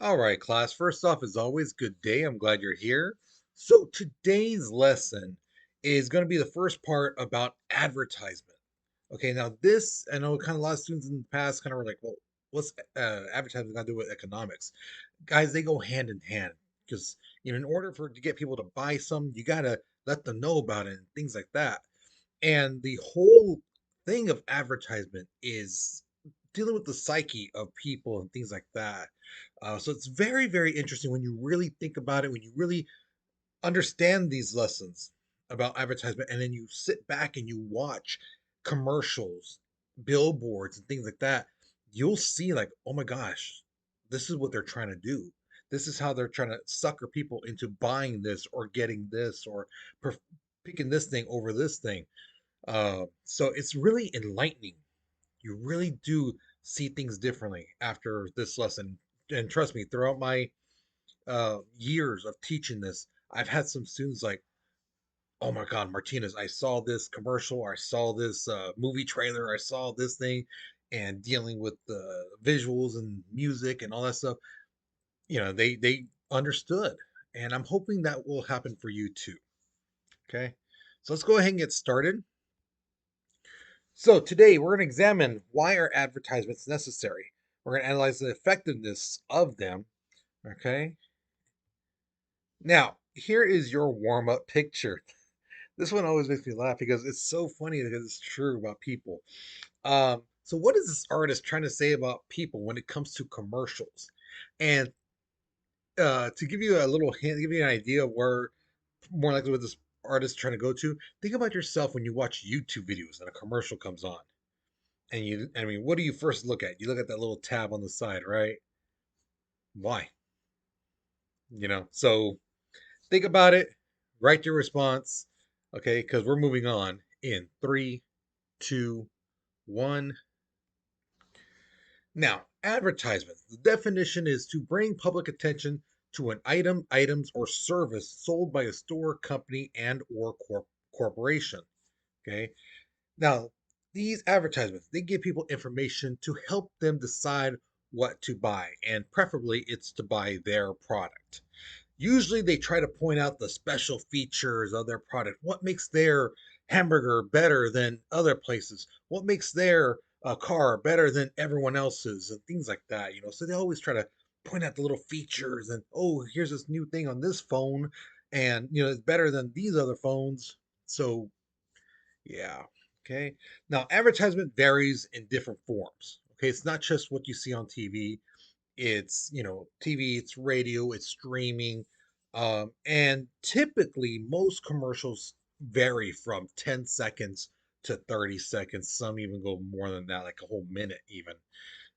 All right, class. First off, as always, good day. I'm glad you're here. So, today's lesson is going to be the first part about advertisement. Okay, now this, I know kind of a lot of students in the past kind of were like, well, what's advertising got to do with economics? Guys, they go hand in hand because, in order for to get people to buy some, you got to let them know about it and things like that. And the whole thing of advertisement is dealing with the psyche of people and things like that. So it's very, very interesting when you really think about it, when you really understand these lessons about advertisement, and then you sit back and you watch commercials, billboards, and things like that. You'll see, like, oh my gosh, this is what they're trying to do. This is how they're trying to sucker people into buying this or getting this or picking this thing over this thing. So it's really enlightening. You really do see things differently after this lesson. And trust me, throughout my years of teaching this, I've had some students like, oh my God, Martinez, I saw this commercial, I saw this movie trailer, I saw this thing, and dealing with the visuals and music and all that stuff. They understood, and I'm hoping that will happen for you too. Okay, so let's go ahead and get started. So today we're going to examine why are advertisements necessary. We're going to analyze the effectiveness of them. Okay. Now, here is your warm-up picture. This one always makes me laugh because it's so funny because it's true about people. So what is this artist trying to say about people when it comes to commercials? And to give you a little hint, give you an idea of where more likely what this artist is trying to go to, think about yourself when you watch YouTube videos and a commercial comes on. And I mean, what do you first look at? You look at that little tab on the side, right? Why? So think about it, write your response, okay? Because we're moving on in three, two, one. Now, advertisements. The definition is to bring public attention to an item, items, or service sold by a store, company, and or corporation. Okay. Now, these advertisements, they give people information to help them decide what to buy, and preferably it's to buy their product. Usually they try to point out the special features of their product. What makes their hamburger better than other places? What makes their car better than everyone else's and things like that. So they always try to point out the little features and, oh, here's this new thing on this phone and it's better than these other phones. So yeah. Okay. Now, advertisement varies in different forms. Okay. It's not just what you see on TV. It's TV, it's radio, it's streaming. And typically, most commercials vary from 10 seconds to 30 seconds. Some even go more than that, like a whole minute, even.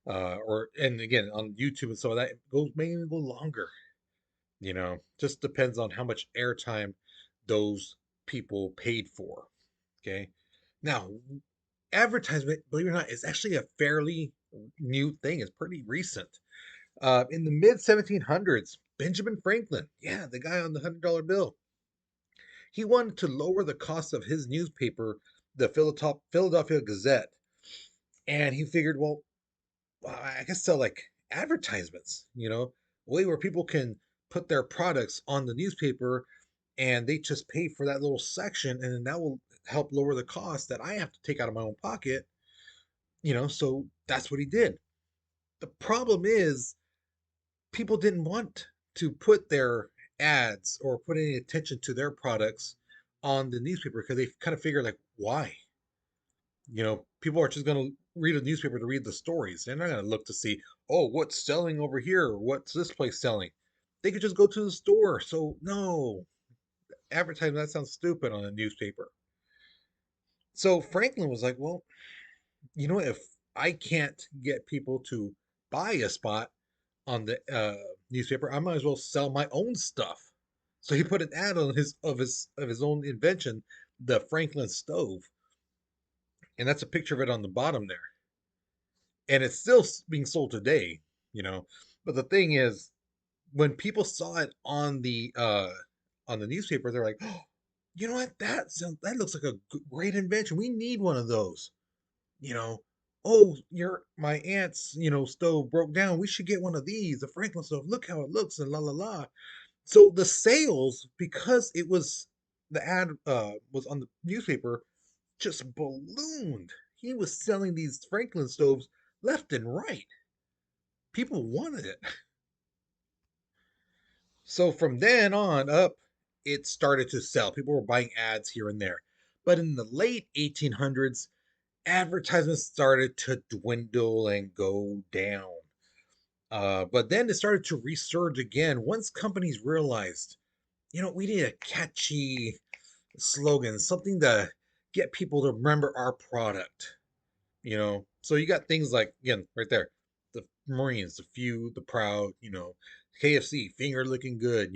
And again, on YouTube and some of that, it goes may even go longer. Just depends on how much airtime those people paid for. Okay. Now, advertisement, believe it or not, is actually a fairly new thing. It's pretty recent. In the mid 1700s, Benjamin Franklin, yeah, the guy on the $100 bill, he wanted to lower the cost of his newspaper, the Philadelphia Gazette. And he figured, well, I guess sell like advertisements, a way where people can put their products on the newspaper and they just pay for that little section. And then that will help lower the cost that I have to take out of my own pocket. So that's what he did. The problem is people didn't want to put their ads or put any attention to their products on the newspaper because they kind of figure like, why? People are just going to read a newspaper to read the stories. They're not going to look to see, oh, what's selling over here? What's this place selling? They could just go to the store. So no, advertising, that sounds stupid on a newspaper. So Franklin was like, well, if I can't get people to buy a spot on the newspaper, I might as well sell my own stuff. So he put an ad on his own invention, the Franklin stove, and that's a picture of it on the bottom there. And it's still being sold today. But the thing is, when people saw it on the newspaper, they're like, oh, you know what? That looks like a great invention. We need one of those. You know, "Oh, your my aunt's, stove broke down. We should get one of these, the Franklin stove. Look how it looks and la la la." So the sales, because it was the ad was on the newspaper, just ballooned. He was selling these Franklin stoves left and right. People wanted it. So from then on up, it started to sell. People were buying ads here and there. But in the late 1800s, advertisements started to dwindle and go down. But then it started to resurge again once companies realized, we need a catchy slogan, something to get people to remember our product. So you got things like, again, right there, the Marines, the few, the proud, KFC, finger looking good,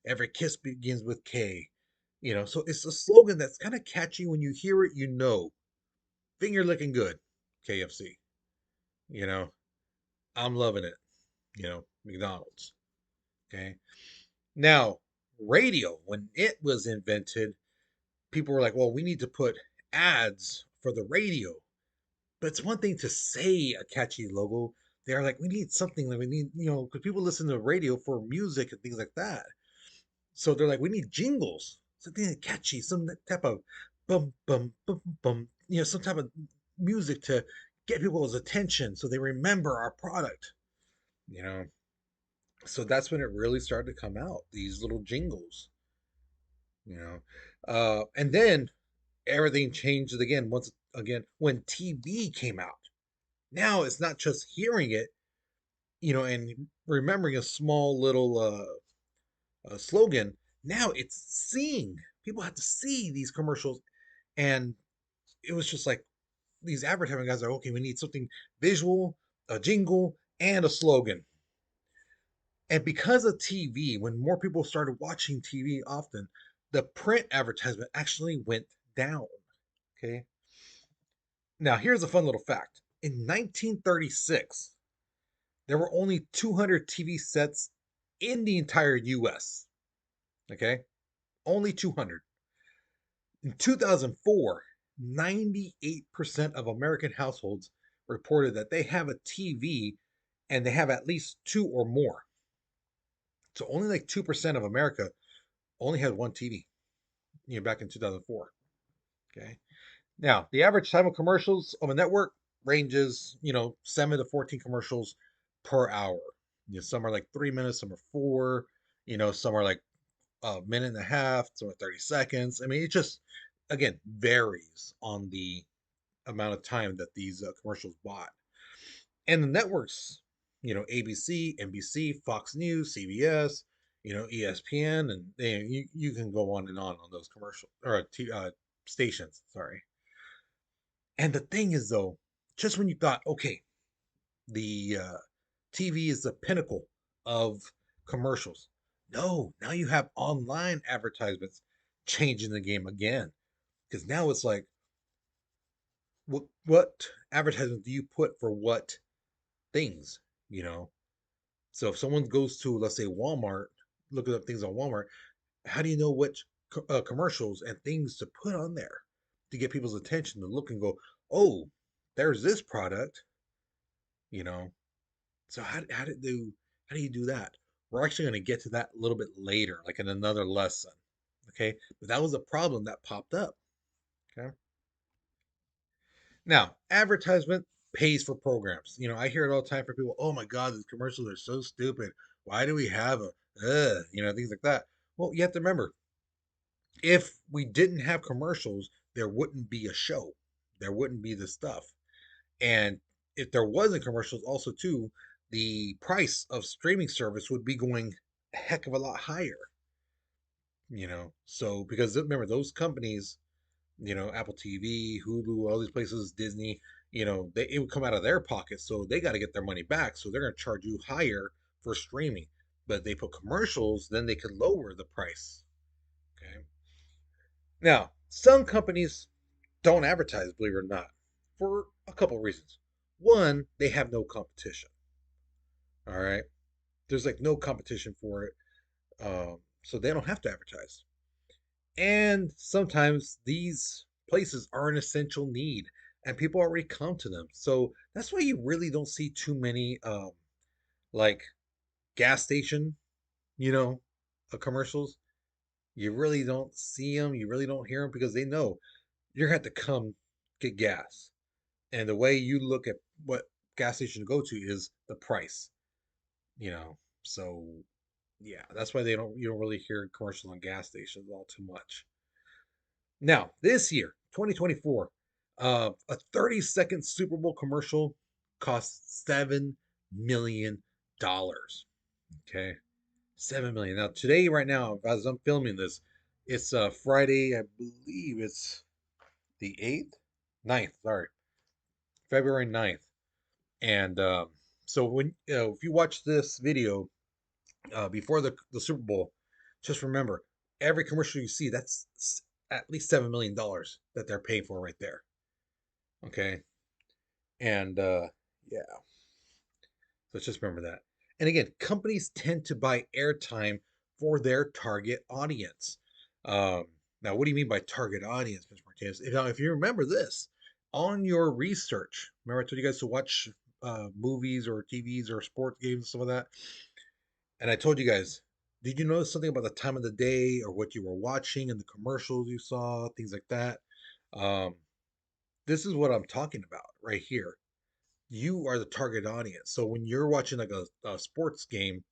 every kiss begins with K. So it's a slogan that's kind of catchy. When you hear it, finger looking good, KFC. you know I'm loving it. McDonald's. Okay. Now, radio, when it was invented, people were like, well, we need to put ads for the radio. But it's one thing to say a catchy logo. They're like, we need something that we need, because people listen to radio for music and things like that. So they're like, we need jingles, something catchy, some type of bum bum bum bum, some type of music to get people's attention so they remember our product. You know, so that's when it really started to come out. These little jingles. You and then everything changed again once again when TV came out. Now it's not just hearing it, and remembering a small little slogan. Now it's seeing. People have to see these commercials, and it was just like these advertising guys are okay. We need something visual, a jingle, and a slogan. And because of TV, when more people started watching TV often, the print advertisement actually went down. Okay. Now here's a fun little fact. In 1936, there were only 200 TV sets in the entire US. Okay. Only 200. In 2004, 98% of American households reported that they have a TV and they have at least two or more. So only like 2% of America only had one TV, back in 2004. Okay. Now, the average time of commercials of a network ranges, 7 to 14 commercials per hour. Some are like 3 minutes, some are four, some are like a minute and a half, some are 30 seconds. I mean, it just, again, varies on the amount of time that these commercials bought. And the networks, ABC, NBC, Fox News, CBS, ESPN, and you can go on those commercial or stations. Sorry. And the thing is, though, just when you thought, okay, the TV is the pinnacle of commercials. No, now you have online advertisements changing the game again. Because now it's like, what advertisement do you put for what things? You know, so if someone goes to, let's say, Walmart, looking up things on Walmart, how do you know which commercials and things to put on there to get people's attention to look and go, oh, there's this product, you know? So how do you do that? We're actually going to get to that a little bit later, like in another lesson. Okay, but that was a problem that popped up. Okay, now advertisement pays for programs. I hear it all the time for people. Oh my God, these commercials are so stupid. Why do we have them? Things like that. Well, you have to remember, if we didn't have commercials, there wouldn't be a show. There wouldn't be the stuff. And if there wasn't commercials, also too, the price of streaming service would be going a heck of a lot higher. So because remember those companies, Apple TV, Hulu, all these places, Disney, it would come out of their pockets, so they got to get their money back. So they're going to charge you higher for streaming. But if they put commercials, then they could lower the price. Okay. Now, some companies don't advertise, believe it or not, for a couple of reasons. One, they have no competition. All right. There's like no competition for it. So they don't have to advertise. And sometimes these places are an essential need. and people already come to them. So that's why you really don't see too many like gas station, you know, commercials. You really don't see them. You really don't hear them because they know you're gonna have to come get gas. And the way you look at what gas station to go to is the price, you know. So yeah, that's why they don't you don't really hear commercials on gas stations all too much. Now, this year, 2024, a 30-second Super Bowl commercial cost $7 million. Okay. 7 million. Now today, right now, as I'm filming this, it's Friday, I believe it's the 8th, 9th, sorry, February 9th. And so when if you watch this video before the Super Bowl, just remember every commercial you see, that's at least $7 million that they're paying for right there. Okay. And yeah, so just remember that. And again, companies tend to buy airtime for their target audience. Um, Now, what do you mean by target audience, Mr. Martinez? If you remember this on your research, remember I told you guys to watch movies or TVs or sports games and some of that. And I told you guys, did you notice something about the time of the day or what you were watching and the commercials you saw, things like that? Um, this is what I'm talking about right here. You are the target audience. So when you're watching like a sports game,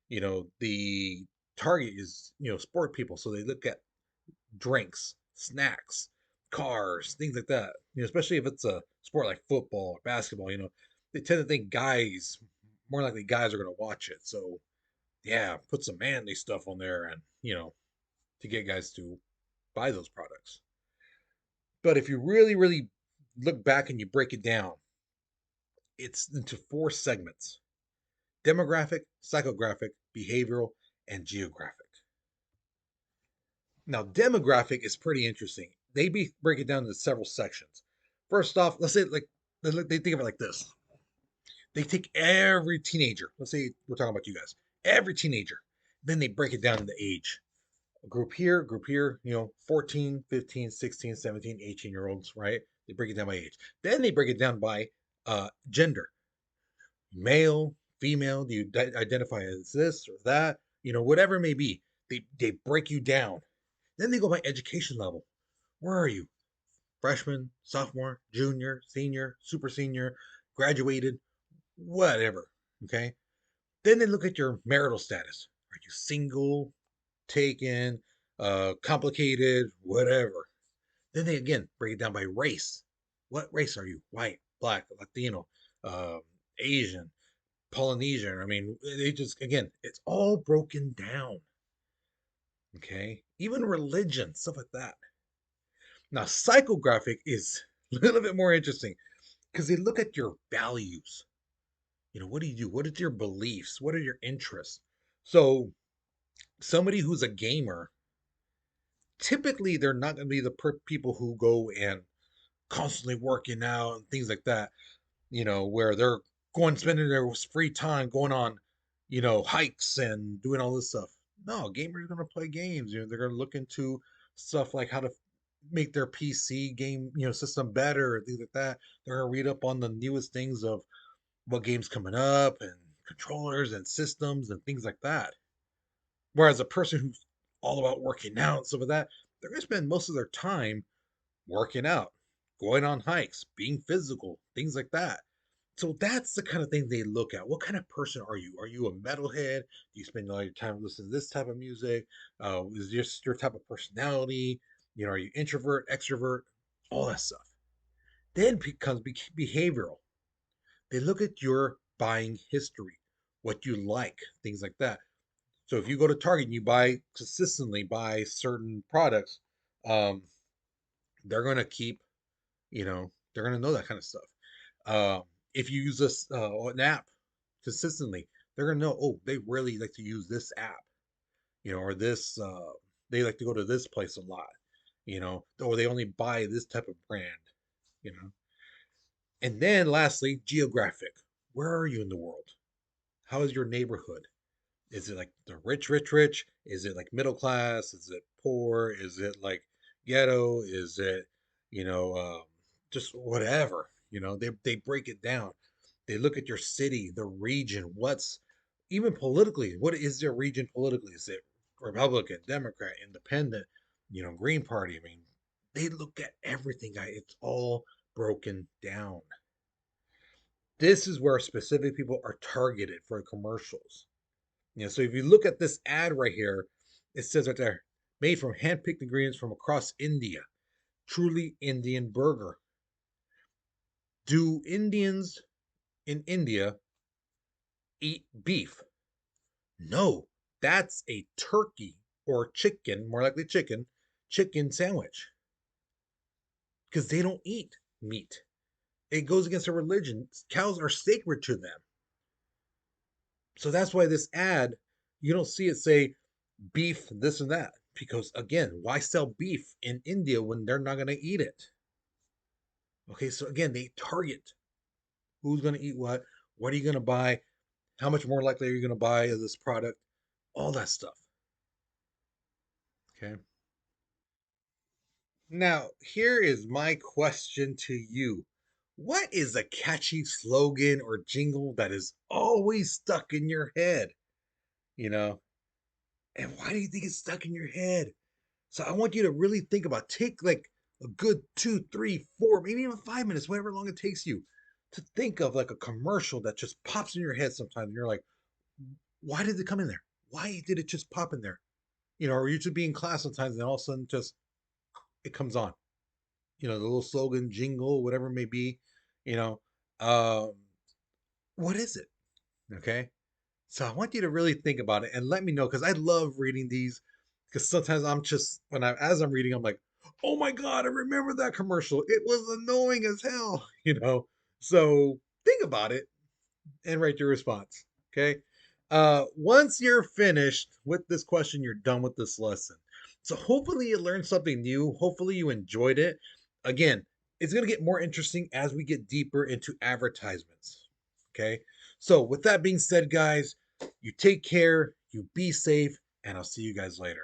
the target is, sport people. So they look at drinks, snacks, cars, things like that. Especially if it's a sport like football or basketball, they tend to think more likely guys are going to watch it. So yeah, put some manly stuff on there and, to get guys to buy those products. But if you really, really look back and you break it down, it's into four segments: demographic, psychographic, behavioral, and geographic. Now, demographic is pretty interesting. Break it down into several sections. First off, let's say like they think of it like this. They take every teenager. Let's say we're talking about you guys. Every teenager. Then they break it down into age. Group here, 14, 15, 16, 17, 18 year olds, right? They break it down by age. Then they break it down by gender: male, female. Do you identify as this or that? Whatever it may be. They break you down. Then they go by education level. Where are you? Freshman, sophomore, junior, senior, super senior, graduated, whatever. Okay. Then they look at your marital status. Are you single, taken, complicated, whatever? Then they again break it down by race. What race are you? White, black, Latino, um, Asian, Polynesian. I mean, they just, again, it's all broken down. Okay. Even religion, stuff like that. Now, psychographic is a little bit more interesting because they look at your values. What do you do? What are your beliefs? What are your interests? So, somebody who's a gamer, typically they're not going to be the people who go and constantly working out and things like that, where they're going spending their free time going on, hikes and doing all this stuff. No, gamers are going to play games. They're going to look into stuff like how to make their PC game, system better and things like that. They're going to read up on the newest things of what games coming up and controllers and systems and things like that. Whereas a person who's all about working out and stuff like that, they're going to spend most of their time working out, going on hikes, being physical, things like that. So that's the kind of thing they look at. What kind of person are you? Are you a metalhead? Do you spend all your time listening to this type of music? Is this your type of personality? Are you introvert, extrovert? All that stuff. Then becomes behavioral. They look at your buying history, what you like, things like that. So if you go to Target and you consistently buy certain products, um, they're going to keep, they're going to know that kind of stuff. If you use an app consistently, they're going to know, oh, they really like to use this app, or this, they like to go to this place a lot, or they only buy this type of brand, you know. And then lastly, geographic. Where are you in the world? How is your neighborhood? Is it like the rich, rich, rich? Is it like middle class? Is it poor? Is it like ghetto? Is it, you know, just whatever. They break it down. They look at your city, the region, what's even politically, what is their region politically? Is it Republican, Democrat, Independent, Green Party? I mean, they look at everything, guys. It's all broken down. This is where specific people are targeted for commercials. So if you look at this ad right here, it says right there, made from hand-picked ingredients from across India, truly Indian burger. Do Indians in India eat beef? No, that's a turkey or chicken, more likely chicken sandwich, because they don't eat meat. It goes against their religion. Cows are sacred to them. So that's why this ad, you don't see it say beef, this and that. Because again, why sell beef in India when they're not going to eat it? Okay, so again, they target who's going to eat what. What are you going to buy? How much more likely are you going to buy of this product? All that stuff. Okay. Now, here is my question to you. What is a catchy slogan or jingle that is always stuck in your head? You know, and why do you think it's stuck in your head? So I want you to really think about take like a good 2, 3, 4, maybe even 5 minutes, whatever long it takes you to think of like a commercial that just pops in your head sometimes. And you're like, why did it come in there? Why did it just pop in there? Or you should be in class sometimes and all of a sudden just it comes on. The little slogan, jingle, whatever it may be. You know, um, what is it? Okay. So I want you to really think about it and let me know because I love reading these because sometimes I'm just as I'm reading, I'm like, oh my god, I remember that commercial. It was annoying as hell, So think about it and write your response. Okay. Once you're finished with this question, you're done with this lesson. So hopefully you learned something new. Hopefully you enjoyed it. Again, it's going to get more interesting as we get deeper into advertisements. Okay. So with that being said, guys, you take care, you be safe, and I'll see you guys later.